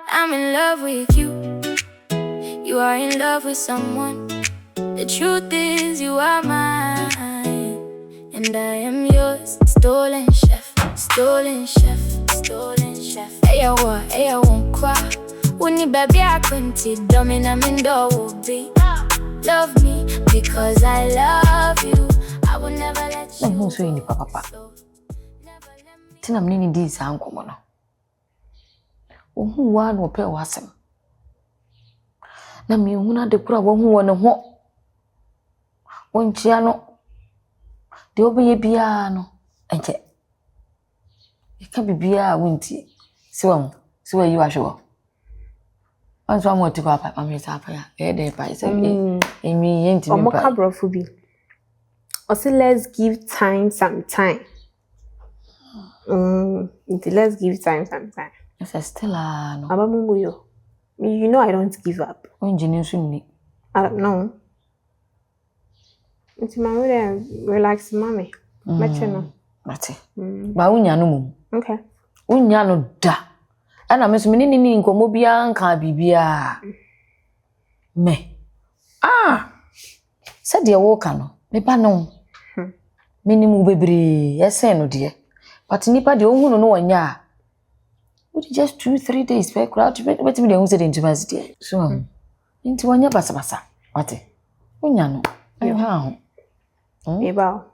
I'm in love with you. You are in love with someone. The truth is you are mine, and I am yours. Stolen chef, stolen chef, stolen chef. Hey, I won't cry. When you baby, I couldn't dominant will be. Love me because I love you. I will never let you go. So you papa. Tina mnini di sanko mono. Ohu wa no pe wasem. Na mi hu na de kura wo hu wo ne ho. Wonchia no. De obeye bia no. Enche. Eka bibia wonti. Siwa yi wa hwe. Anso amoti papa amita apa ya. De pa ise emi yenti mi pa. Omo brofo bi. Also let's give time some time. Let's give time some time. Yes, still no. Abamuyo. You know I don't give up. Engineer sunni. I don't know. It's my way relax mommy. Machino. Mate. Ba unya no mum. Okay. Unya no da. Ana me so me ni nkomo bia nka bibia. Me. Said de wo ka no. Me ba no. Minimu bebre esen no de. But nipa de ohunu no wanya. What just 2-3 days per crowd wait me dey hu say the intimacy. So inti wanya basa. What? Unya no. Aha. Eba.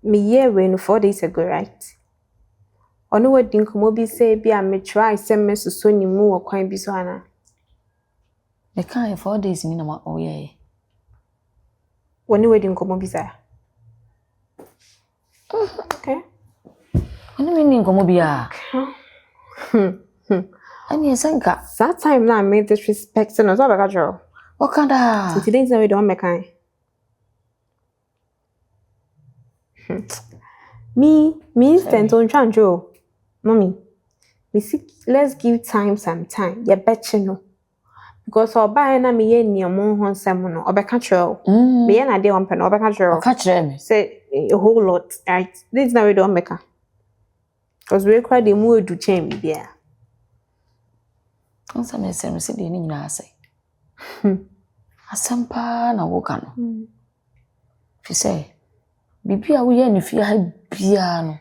Me year when 4 days ago, right? Ono wedding komo bi say bi am try send me so ni mu wo kwan bi so ana. The kind 4 days ni na ma yeah. When wedding komo bi say. Okay. When meaning komo bia. Ani esanka. That time na me disrespect no so beka jo. Okada. Today we don't make kind. Me instant on chanjo. Mommy. Me see let's give time some time. Ya betcha no. Because oba na me ye niamo ho nsem no obeka chiro. Me ye na dey on pen obeka chiro. Oka chire me. Say a whole lot, right? This is now we don't make her. Because we require the more to change there. Once I say the ni nyina asai. Asampa na wo ka no. Fi say bibia wo ye ni fi ha bia no.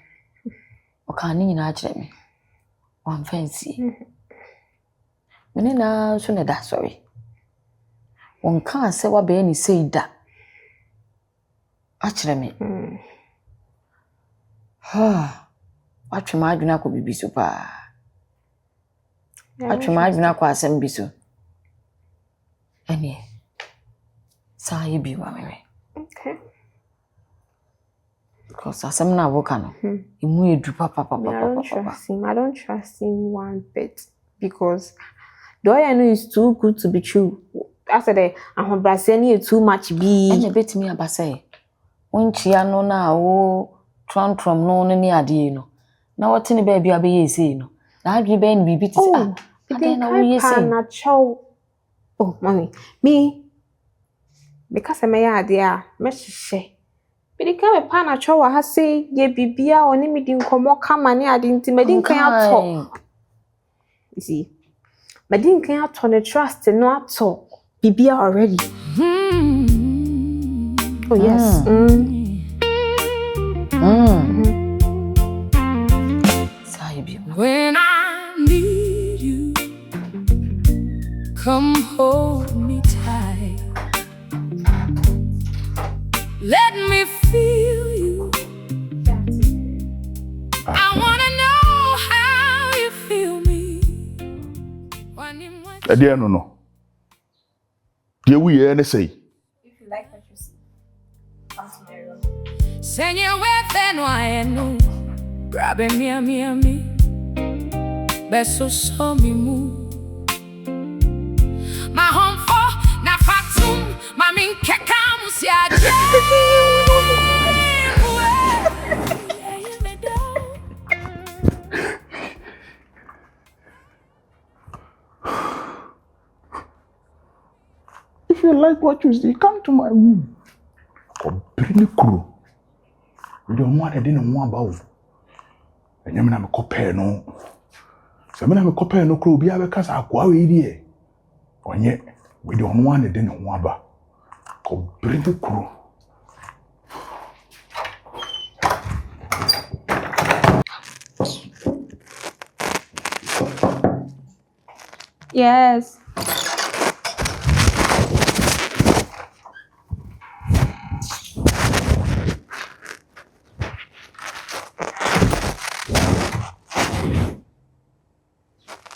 O ka ni nyina akire me. Wan fancy. Me na so ne da sorry. Won ka say wa be ni say da. Akire me. Atwema adwena ko bibiso pa. Atwema adwena ko asem biso. Ene. Sa ye bi wa me. Okay. Because asem na woka no. Emu edu papa. I don't trust him one bit because the way I know is too good to be true. After the ahombraseni too much be. Anya betimi abasai. Onchia no na wo tram no ni ade no. Na wote ni baby abeye sei no. Na adwe be ni bibi tisi ade na wo yesi. Na chow. Oh, mommy. Me because me ya ade a me hye. Bidi ka me pa na chow ha sei ye bibia oni mi di nkomo kama ni ade nti me di nkan ato. You see. Me di nkan ato ne trust no ato bibia already. Oh yes. When I need you, come hold me tight. Let me feel you. I wanna know how you feel me. Dear no. Dear we are say. If you like what you see, come to my room. Señor, no hay no. Grabbing me. Beso so mi mu. My home for na fatum. My min kekamu si aje. If you like what you see, come to my room. Bring crew. We don't want to do no about. And you mean I'm a copper, no. So me na me kopɛ no kro obi abɛka sa akwa we die. Onye we de ono ane de ne ho aba. Ko bring kro. Yes.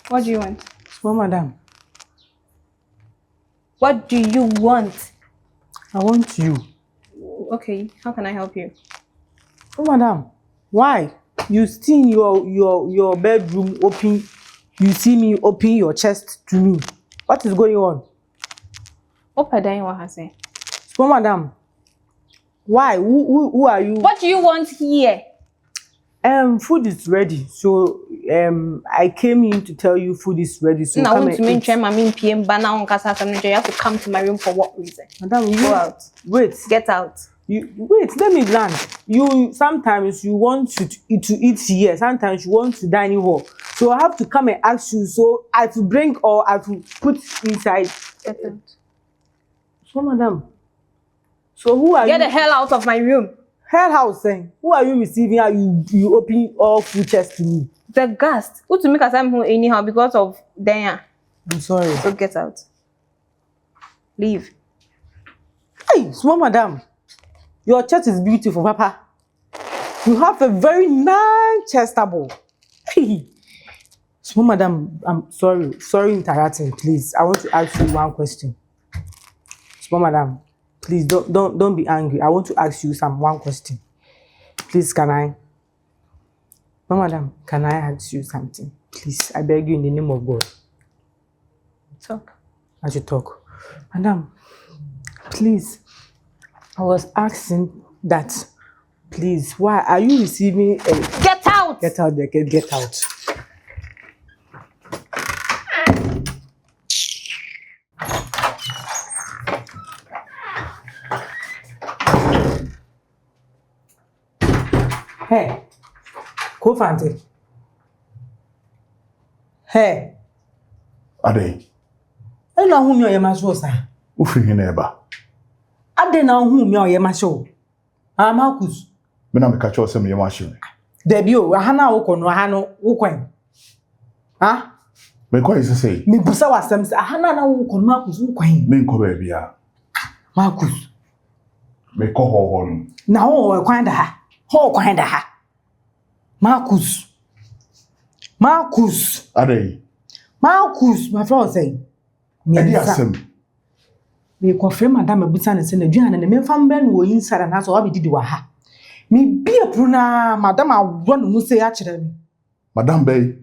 What do you want? Well, madam. What do you want? I want you. Okay, how can I help you? Oh, madam. Why? You still in your bedroom open. You see me open your chest to me. What is going on? Open then what has it? Well, madam. Why? Who are you? What do you want here? Food is ready. So I came in to tell you food is ready. So Now, come want to and eat. mention my PM banner on Casa. You have to come to my room for what reason? Madam, you Go out. Wait. Get out. You wait. Let me land. You sometimes you want to eat here. Sometimes you want to dine hall. So I have to come and ask you. So I have to bring or I have to put inside. Get out. So, madam. So who are Get you? the hell out of my room. Hell house saying. Who are you receiving? How you open all food chest to me? The guest. Who to make us home anyhow because of Danya. I'm sorry. So get out. Leave. Hey, small madam. Your chest is beautiful, Papa. You have a very nice chestable. Hey. Small madam, I'm sorry. Sorry interrupting, please. I want to ask you one question. Small madam, please don't be angry. I want to ask you one question. Please, can I? Small madam, can I ask you something? Please, I beg you in the name of God. Talk. I should talk. Madam, please. I was asking that, please, why are you receiving a... Get out! Get out there, get out. Hey, Kofante. Hey. Ade. I know whom you are, Masosa. Ufiri na eba. Ade na whom you are, Maso. Ah, Marcus. Me na me ka cho se me yema Debi o, ahana wokono ahano wokwan. Ha? Me kwa ise say. Me busa wasam se ahana na wokono Marcus wokwan. Me nko ba bia. Marcus. Me ko ho no. Na ho kwan da ha. Ho kwan da ha. Marcus. Marcus. Ade. Marcus, my friend say. Me Ade asem. Me confirm madam abusa na se na duana na me fam ben wo insara na so obidi wa ha. Me bia pruna madam awo no mu say a kire me. Madam Bay.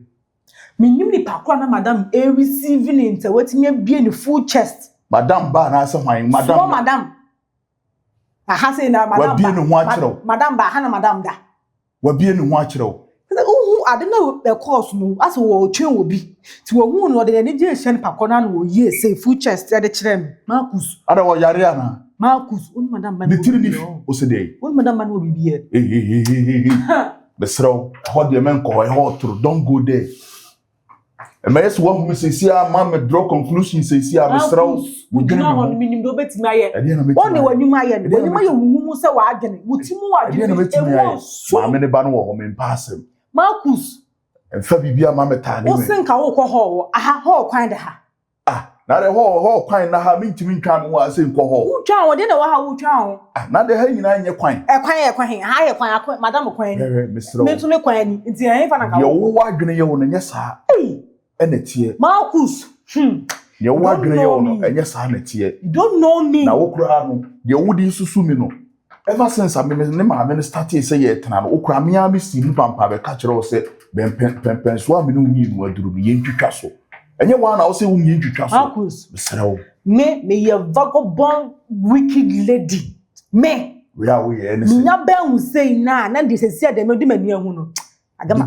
Me nim ni pakwa na madam e receiving into wetin bia ni full chest. Madam ba na ase hwan madam. So madam. Aha say na madam. Wa bia ni ho akire. Madam ba ha na madam da. Wa bia ni ho akire. Uhu ade na e course no as wo twen obi. Ti wo hu no de ni je hye pakwa na no ye say full chest e de kire me. Marcus. Ada wo yare ana. Marcus, un madam man. Ni tiri ni o se dey. Un madam man wo bibie. Besro, ho de men ko e ho tru, don't go there. E me yes wo hu se sia ma me draw conclusion se sia besro. Wo dina ho no minim do betimi aye. E dey na me. Oni wani ma aye. Wani ma ye wumu se wa adwene. Wo timu wa E dey na adwene. betimi aye. Ma me ne ba no wo ho me mpasem. Marcus. E fa bibia ma me tag me. Wo senka wo kɔ hɔ aha hɔ kwan de ha. Ah, na de ho kwan na ha me ntimi nka me wa se nko ho. Wo twa wo de na wa ha wo twa wo. Ah, na de ha nyina nye kwan. E kwan ha ye kwan madam kwan ni. Besro. Me tu me kwan ni. Nti en fa na ka Ye wo. wo wa adwene ye wo na nye sa. Hey, E na tie. Marcus. Ye wo adwene ye wo no enye sa na tie. You don't know me. Na wo kura no de wo di susu mi no ever since me ne ma me start say ye tena no wo kura me a me si ni pampa be ka kire wo se ben pen so a me no nyi no aduru bi ye ntwitwa so enye wa na wo se wo nyi ntwitwa so Marcus. Besrew Me ye vagabond wicked lady. Me. we are we Me anything nya ben hu say na de sesi ade me di mani hu no. I got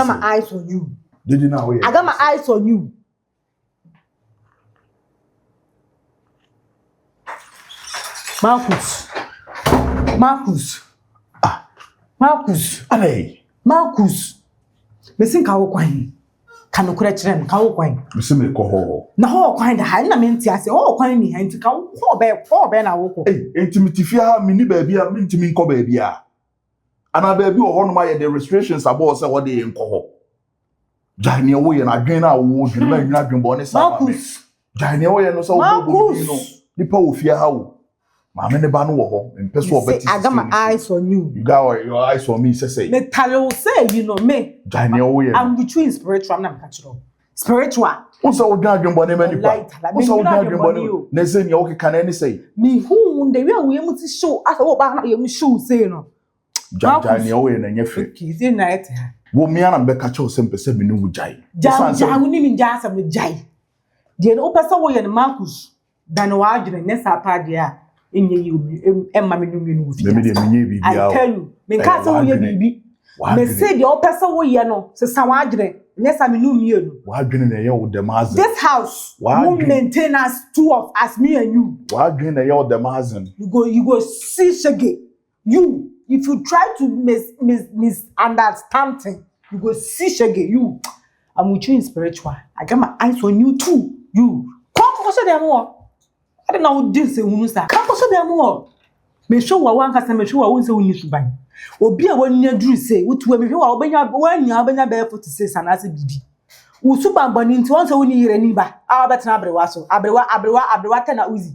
my eyes on you. did you know we I got my eyes on you. Marcus. Marcus. Alay Marcus. Me sin ka wo kwan. Can okura kyerɛ no ka wo kwan. Mese me kɔ hɔ. Na hɔ kwan da ha na me nti ase hɔ kwan ni ha nti ka wo hɔ bɛ na wo kɔ. Enti fie ha me ni baabi a me ntimi nkɔ baabi a. Ana baabi wɔ hɔ no ma yɛ the restrictions abo sɛ wɔde yɛ nkɔ hɔ. Jane wo yɛ na adwen na wo dwene ma nwina adwen bɔ ne sa. Marcus. Jane wo yɛ no sɛ wo bɔ no. Nipa wo fie ha wo. Maame ne ba no wɔ hɔ. Mpɛ so obeti. I got my eyes on you. You got your eyes on me say. Me tell say you know me. Jane wo yɛ. I'm between spiritual na me ka kyerɛ. Spiritual. What's our adwen bɔ ne ma nipa? What's our adwen bɔ ne? Na say you okay can any say. Me who the way we am to show as wo ba na you show say no. Jane wo yɛ na nya fe. Okay, is it night? Wo me ana mbɛka kyɛw sɛ mpɛ sɛ me no wo jai. Jai wo ni me jai asɛm no jai. De no pɛ sɛ wo yɛ no Marcus. Dan wa adwene ne sa pa de a enye yi emma me no mi no wo fi. Me de menye bibia. I tell you, me ka sɛ wo yɛ bibi. Me say de o pɛ sɛ wo yɛ no se sa wa adwene ne sa me no mi no. Wa adwene na yɛ wo demazen. This house will maintain us two of us me and you. Wa adwene na yɛ wo demazen. You go see shege. You if you try to misunderstand thing, you go see shege. You, I'm with you in spiritual. I got my eyes on you too. You come say them more. I don't know what this say unu sa. Come say them more. Me show wa wan kasa me show wa won say uni suban. Obi a won nya duru say wotu me hwe wa obenya be 46 anase bibi. Wo suban boni nti won say uni yire ni ba. A betena abrewa so. Abrewa ta na uzi.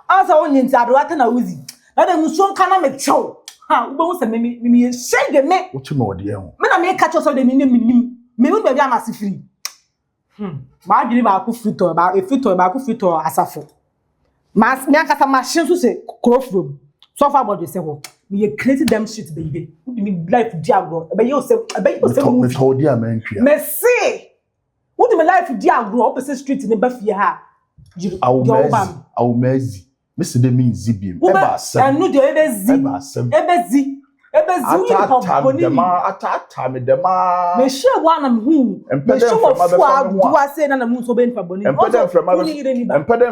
Asa won nti abrewa ta na uzi. Na dem so nka na me chew. Ha, wo be say me shege me. Wo chima ode ho. Me na me ka cho so de me nim. Me no be bia amase free. Ma adwene ba ku frito ba ku frito asafo. Mas me akasa machine so say crofrom. So far about say ho. Me create them shit baby. Who me life diagro. E be you say me told you man twia. Me say. Who me life diagro opposite street in ba fie ha. Awu mezi. Me say dem zibiem. E ba asem. Anu de ebezi. Atata me dema. Me share one am who. Me show of do I say na mu so be nfa boni. Empedem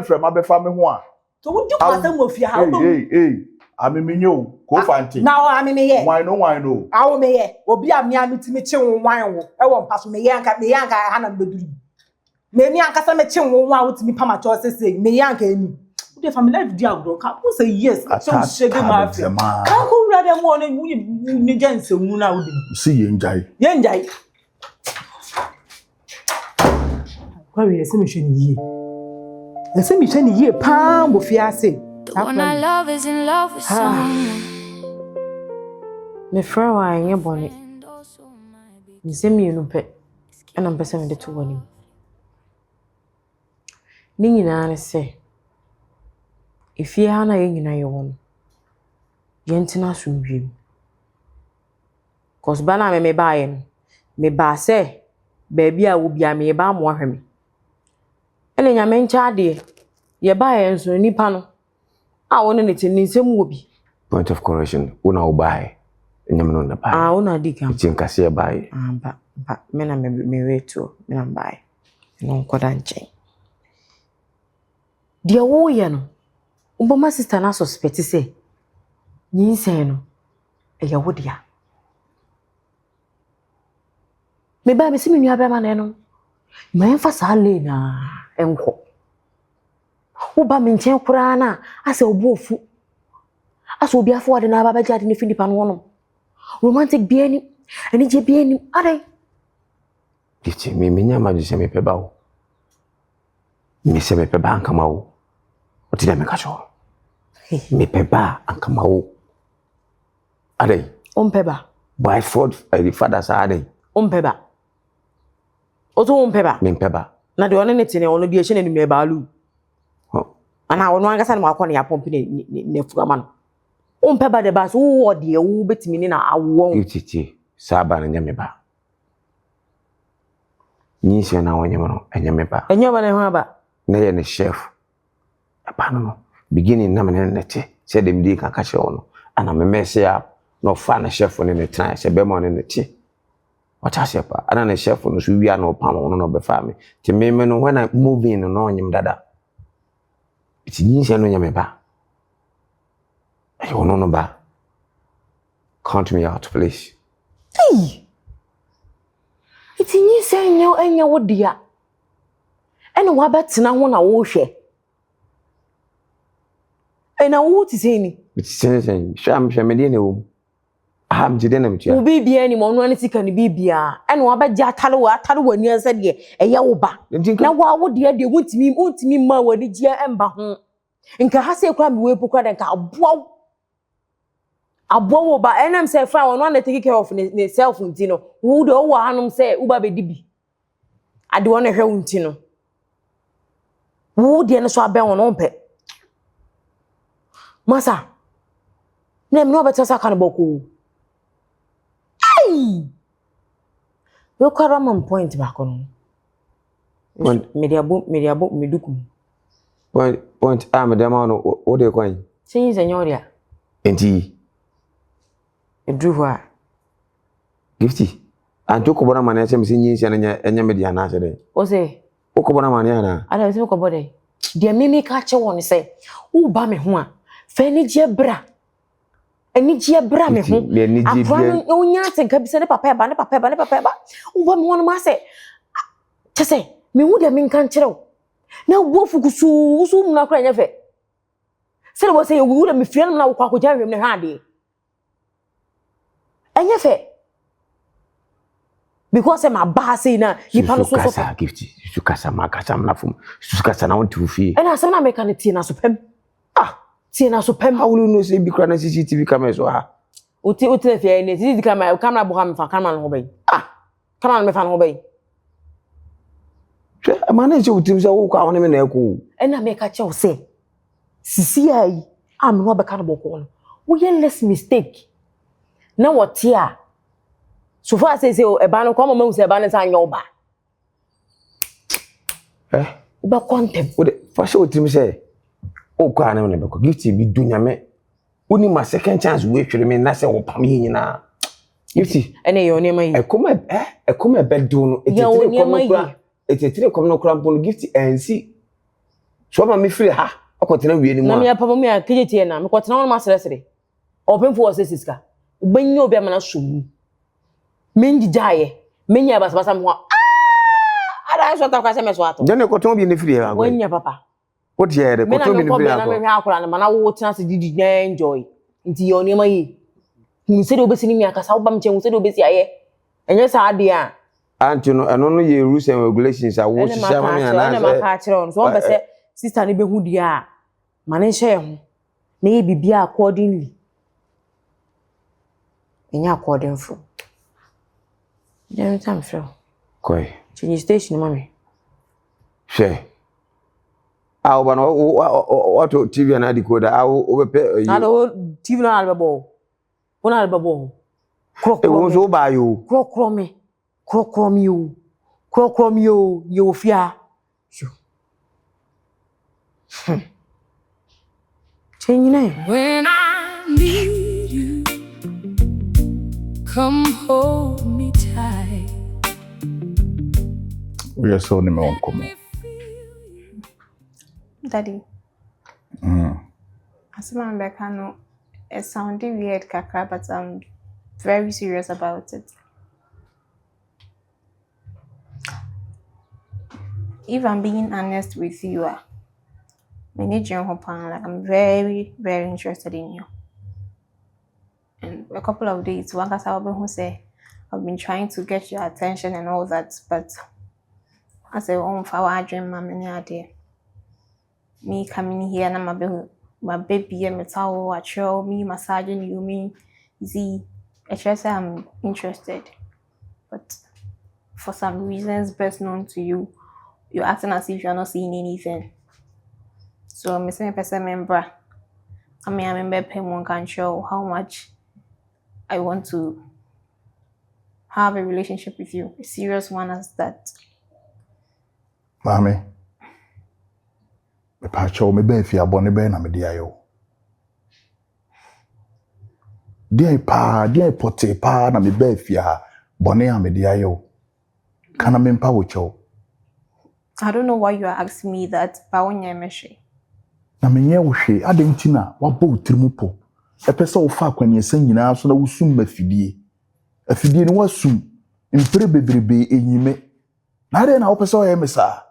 from abefa me ho a. So would you pass them of your house? Hey. Aminyo, ko fanti. Now I'm in here. Why no? Awo me here. Obi a me anu ti me che won wan wo. E won paso me yanka ha na beduru. Me ni anka sa me che won wan wo ti mi pama cho sese. Me yanka eni. The family life diagro ka who say yes. So shege ma fi. Kan ko wura dem won ni janse wu na wo dem. See ye njai. Kwa we se me hwe ni ye. Se me hwe ni ye pa mo fi ase. The one I love is in love with someone. Me friend wa enye boni. Me se me no pe. Ana mpese me de to woni. Ni nyina ne se. Ifie ha na ye nyina ye won. Ye ntina so wiem. Cause bana me ba ye no. Me ba se baabi a wo bia me ba mo ahwe me. Ele nya me ncha de ye ba ye nso nipa no. A won ne tin nsem wo bi. Point of correction, una obai. Nyam no na ba. Una di kam. Tin kase e bai. Ba me na me weto, me na bai. No nkoda nchen. De wo ye no. Uboma sister na suspect say nyinsen no e ye wo dia. Me ba me simi nua be ma na no. Ma enfa sa le na enko. Uba me nchen kura na ase obu ofu. Ase obi afo de na baba jade ne finipa no no. Romantic bi ani, ani je bi ani. Adai. Kichi me nya ma je me peba wo. Me se me peba anka ma wo. Oti na me ka cho. Me peba anka ma wo. Adai. Peba. Boy the father sa adai. Peba. Oto peba. Me peba. Na de one ne tene ono bi e hye ne me baalu. Ana ono anga sa ne makọ ne apompi ne fugama no. Peba de ba so wo de e wo betimi ni na awo. Kichi sa ba na nyame ba. Ni se na wonye no enyame ba. Enyama na ho ba. Na ye ne chef. Apa no. Beginning na me ne te. Se dem di kan ka che ono. Ana me mese ya no fa na chef ne try se be mo ne te. What I say pa. Ana ne chef no so wi ana opam ono no be fa me. Ti me no when I moving no onyim dada. It's easy no nyame ba. Ayo no ba. Count me out, please. Hey. Iti nyi se enya wo dia. Ene wa betena ho na wo hwe. Ena wo ti se ni. Bitisen sham shame ne wo. Aham jide na mitua. Wo bibia ni mo no ani sika ni bibia. Ene wa be gya atare wani ansa de eye wo ba. Na wo dia de wontimi ma wani gya emba ho. Nka ha se kwa mi we pokwa de nka aboa wo ba enam say fa won na take care of ne self nti no wo de wo hanom say wo ba be dibi ade won hwe nti no wo de ne so aben won ompe masa na me no beta saka no boko ai we kwara man point ba kono mediabo medukum point madam no wo de kwan sin senyoria enti edruwa Gifty anto ko bona mane se misi nyinsia na enya media na ase de o se o ko bona mane ana ada se ko bode de mimi ka che won se wo ba me ho a fa ni je bra ani je bra me ho afran o nya te ka bi se ne papa ba wo ba me won ma se che se me hu de min kan kire na wo fukusu so mu na kra nya fe se wo se ye wu de me fia na wo kwa ko ja hwem ne ha de anya fe because my boss say na you pan so Gifty you kasa makasa mnafum you kasa na won tufi and asem na make na tie na so pem tie na so pem how will you know say bi kra na CCTV camera so ha oti na fe na CCTV camera bo ha me fa camera no ho bai camera me fa no ho bai che amana je utim se wo kwa won me na eko and na make cha wo say sisi ai am no be ka no boko no wo ye less mistake na what here so far say e ba no kwa mama use e ba no say anya oba oba contem wo de fa she utim se o kwa na me be ko Gifty bi dunya me oni ma second chance we hwere me na se wo pam yi nyina Gifty ene yo ne mai e koma be do no etetire kom no kra mpo Gifty ensi so ma me free ha akotena wie ni mu na me papa me akejeti na me kotena won ma sere open for siska ubenyo obi amana somu menji jaye menya basabasa mo ara so ta kwase me so ato jene ko ton bi ne free ha wanya papa what here ko ton bi ne free ha na me hwa akora na mana wo tena se didi enjoy nti yo ne mai hu se de obesi ni mi akasa wo bam che hu se de obesi aye enye sa ade a anti no eno no ye rules and regulations a wo shisha ma ya na na maka kire on so wo be se sister ne be hu dia mane hye ho na ye bibia accordingly enya according for time feel koi change station mommy she aw bana wato TV na decoder aw obepe na do TV na albabo ona albabo e won so ba yo krokro mi yo fia change na When I need you, come hold me tight. We are so nime won komo. Daddy. Asma mbeka no, it sounded weird kakra, but I'm very serious about it. If I'm being honest with you, like I'm very, very interested in you. And a couple of days, one who say I've been trying to get your attention and all that, but I say, oh, if I dream, many idea. Me coming here and my baby and metal watch me massaging you, me easy. I just say I'm interested, but for some reasons best known to you, you're acting as if you're not seeing anything. So I'm a person member. I remember paying one can show how much I want to have a relationship with you, a serious one as that. Mami, me pa cho me be fi abone be na me dia yo. Dia pote pa na me be fi ha bone a me dia yo. Kana me mpa wo cho. I don't know why you are asking me that, but when you measure. Na me nye wo hwe adenti na wabɔ utirimu po. Epese wo fa kwani esa nyina so na wusum mafidie. Afidie ni wasum Mpere bebrebe enyime. Na dey na wo pese o ye me sa.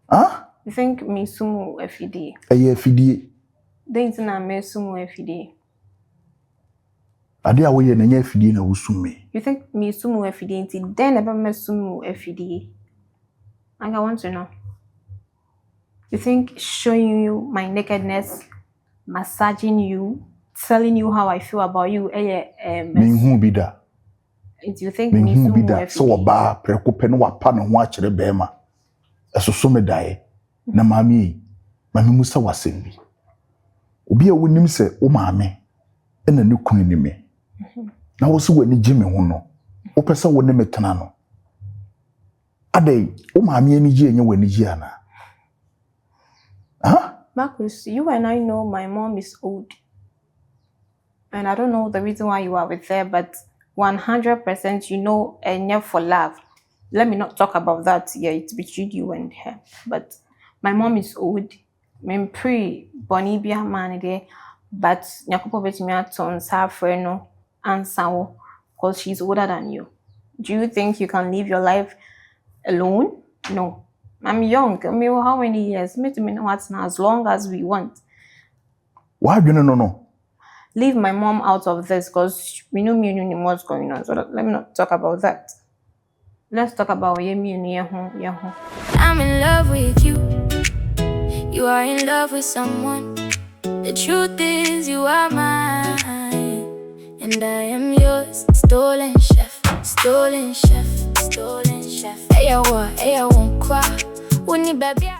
Huh? You think me sumu efidie? Eye afidie. Then na me sumu efidie. Ade a wo ye na nya afidie na wo summe. You think me sumu efidie nti then ebe me sumu efidie? I want to know. You think showing you my nakedness, massaging you, telling you how I feel about you, Minhu bida. Do you think me sumu bida so oba prekope no wapa ne ho a kire bema. Esoso me dae. Na mami musa wasem bi. Obi a wonim se wo maame ena ne kunu ni me. Na wo so wani gye me ho no. Wo pese wo ne metena no. Adai wo maame ani gye enye wani gye ana. Huh? Marcus, you and I know my mom is old. And I don't know the reason why you are with her, but 100% you know enough for love. Let me not talk about that. Yeah, it's between you and her. But my mom is old. I'm pre-Bonnie be a man there. But Nyakupo Betimia turns her friend no answer because she's older than you. Do you think you can live your life alone? No. I'm young. I mean, how many years? As long as we want. Why do you know? Leave my mom out of this because we know me and what's going on. So let me not talk about that. Let's talk about me and I'm in love with you. You are in love with someone. The truth is you are mine, and I am yours. Stolen chef, stolen chef, stolen chef. Hey, I won't cry. When you baby.